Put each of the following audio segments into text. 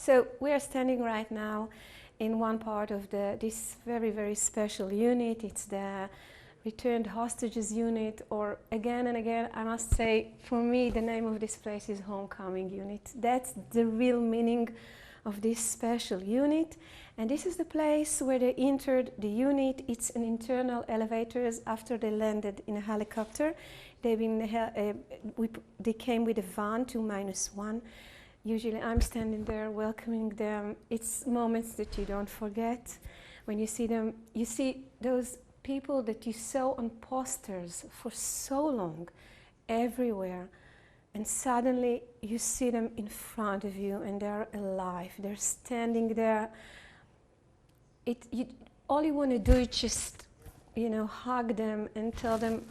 So we are standing right now in one part of this very, very special unit. It's the returned hostages unit, or again and again, I must say, for me, the name of this place is homecoming unit. That's the real meaning of this special unit. And this is the place where they entered the unit. It's an internal elevators after they landed in a helicopter. They came with a van to -1. Usually I'm standing there welcoming them. It's moments that you don't forget. When you see them, you see those people that you saw on posters for so long, everywhere, and suddenly you see them in front of you and they're alive, they're standing there. All you want to do is just, hug them and tell them,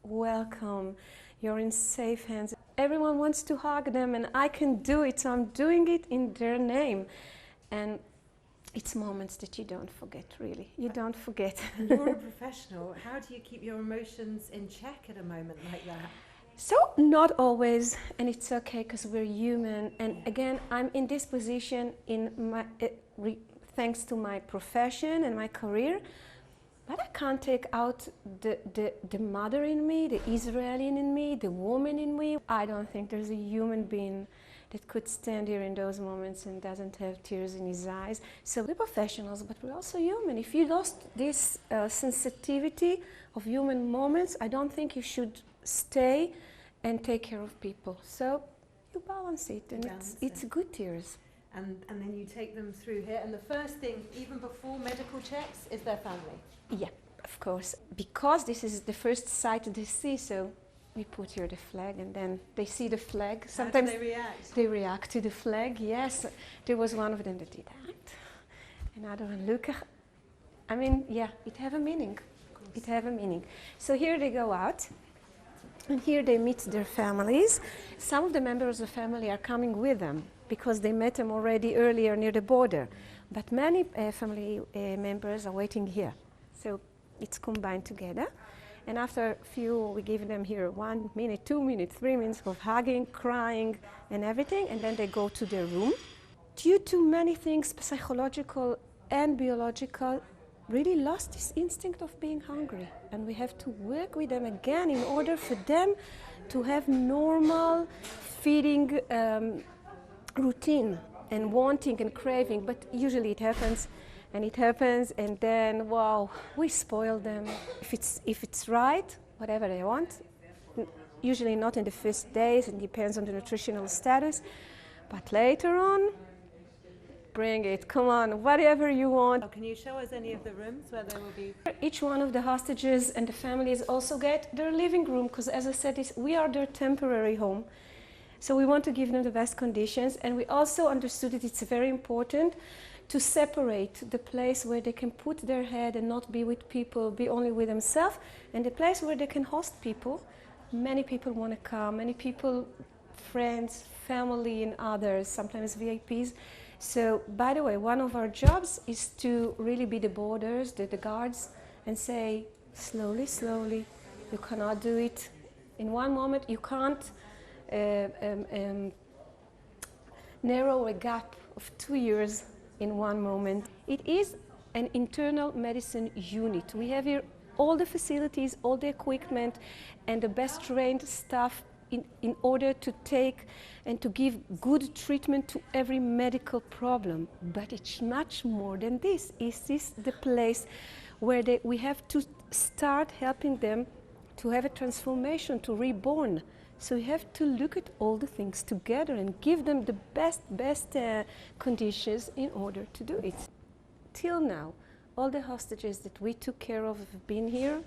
welcome, you're in safe hands. Everyone wants to hug them, and I can do it, so I'm doing it in their name. And it's moments that you don't forget, really. You don't forget. You're a professional. How do you keep your emotions in check at a moment like that? So, not always, and it's okay because we're human. And again, I'm in this position thanks to my profession and my career. But I can't take out the mother in me, the Israeli in me, the woman in me. I don't think there's a human being that could stand here in those moments and doesn't have tears in his eyes. So we're professionals, but we're also human. If you lost this sensitivity of human moments, I don't think you should stay and take care of people. So you balance it, and it's good tears. And then you take them through here, and the first thing, even before medical checks, is their family. Yeah, of course. Because this is the first sight they see, so we put here the flag, and then they see the flag. Sometimes how do they react? They react to the flag, yes. There was one of them that did that. Another one, Luca. I mean, yeah, it have a meaning. It have a meaning. So here they go out, and here they meet their families. Some of the members of the family are coming with them, because they met them already earlier near the border. But many family members are waiting here. So it's combined together. And after a few, we give them here 1 minute, 2 minutes, 3 minutes of hugging, crying, and everything. And then they go to their room. Due to many things, psychological and biological, really lost this instinct of being hungry. And we have to work with them again in order for them to have normal feeding routine and wanting and craving. But usually it happens. And then, wow, we spoil them. If it's right, whatever they want, usually not in the first days, it depends on the nutritional status, but later on, bring it, come on, whatever you want. Can you show us any of the rooms where they will be? Each one of the hostages and the families also get their living room, because as I said, we are their temporary home. So we want to give them the best conditions, and we also understood that it's very important to separate the place where they can put their head and not be with people, be only with themselves, and the place where they can host people. Many people want to come, many people, friends, family and others, sometimes VIPs. So, by the way, one of our jobs is to really be the borders, the guards, and say, slowly, slowly, you cannot do it in one moment. You can't narrow a gap of 2 years in one moment. It is an internal medicine unit. We have here all the facilities, all the equipment, and the best trained staff in order to take and to give good treatment to every medical problem. But it's much more than this. Is this the place where we have to start helping them to have a transformation, to reborn? So we have to look at all the things together and give them the best conditions in order to do it. Till now, all the hostages that we took care of have been here.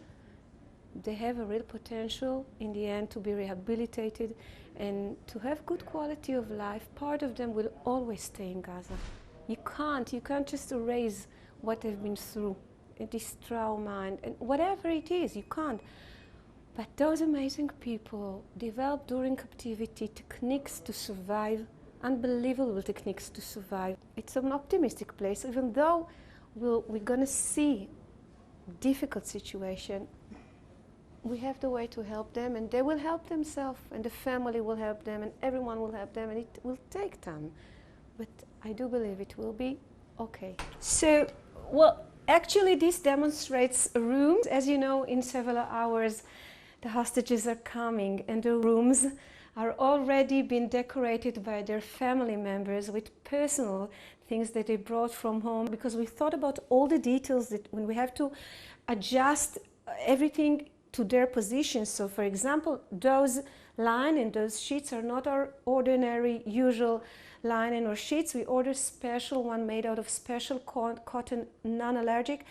They have a real potential in the end to be rehabilitated and to have good quality of life. Part of them will always stay in Gaza. You can't just erase what they've been through, this trauma and whatever it is, you can't. But those amazing people developed during captivity techniques to survive, unbelievable techniques to survive. It's an optimistic place, even though we're going to see difficult situation. We have the way to help them, and they will help themselves, and the family will help them, and everyone will help them, and it will take time. But I do believe it will be okay. So, well, actually this demonstrates rooms. As you know, in several hours the hostages are coming, and the rooms are already been decorated by their family members with personal things that they brought from home, because we thought about all the details that when we have to adjust everything to their positions. So for example, those linen and those sheets are not our ordinary usual linen or sheets. We order special one made out of special cotton, non-allergic,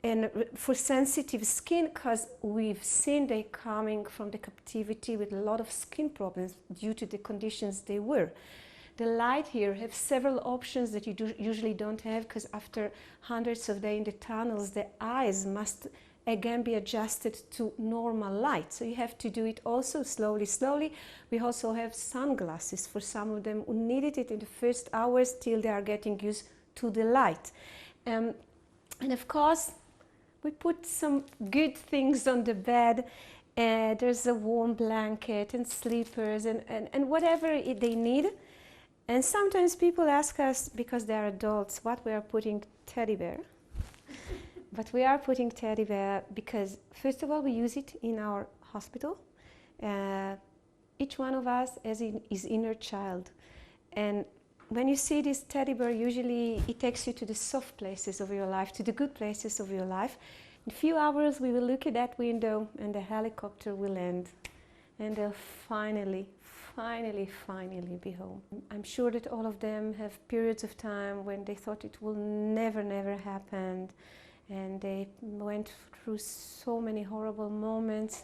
and for sensitive skin, because we've seen they coming from the captivity with a lot of skin problems due to the conditions they were. The light here have several options that you usually don't have, because after hundreds of days in the tunnels, the eyes must again be adjusted to normal light. So you have to do it also slowly. We also have sunglasses for some of them who needed it in the first hours till they are getting used to the light. And of course, we put some good things on the bed. There's a warm blanket and sleepers and whatever they need. And sometimes people ask us, because they are adults, what we are putting teddy bear. But we are putting teddy bear because, first of all, we use it in our hospital. Each one of us has his inner child. And when you see this teddy bear, usually it takes you to the soft places of your life, to the good places of your life. In a few hours, we will look at that window and the helicopter will land. And they'll finally be home. I'm sure that all of them have periods of time when they thought it will never happen. And they went through so many horrible moments.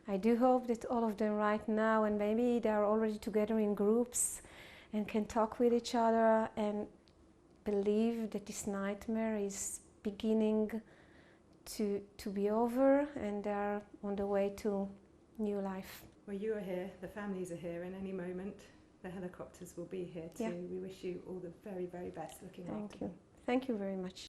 I do hope that all of them right now, and maybe they are already together in groups and can talk with each other and believe that this nightmare is beginning to be over, and they are on the way to new life. Well, you are here, the families are here, and any moment the helicopters will be here too. Yeah. We wish you all the very best looking after them. Thank you very much.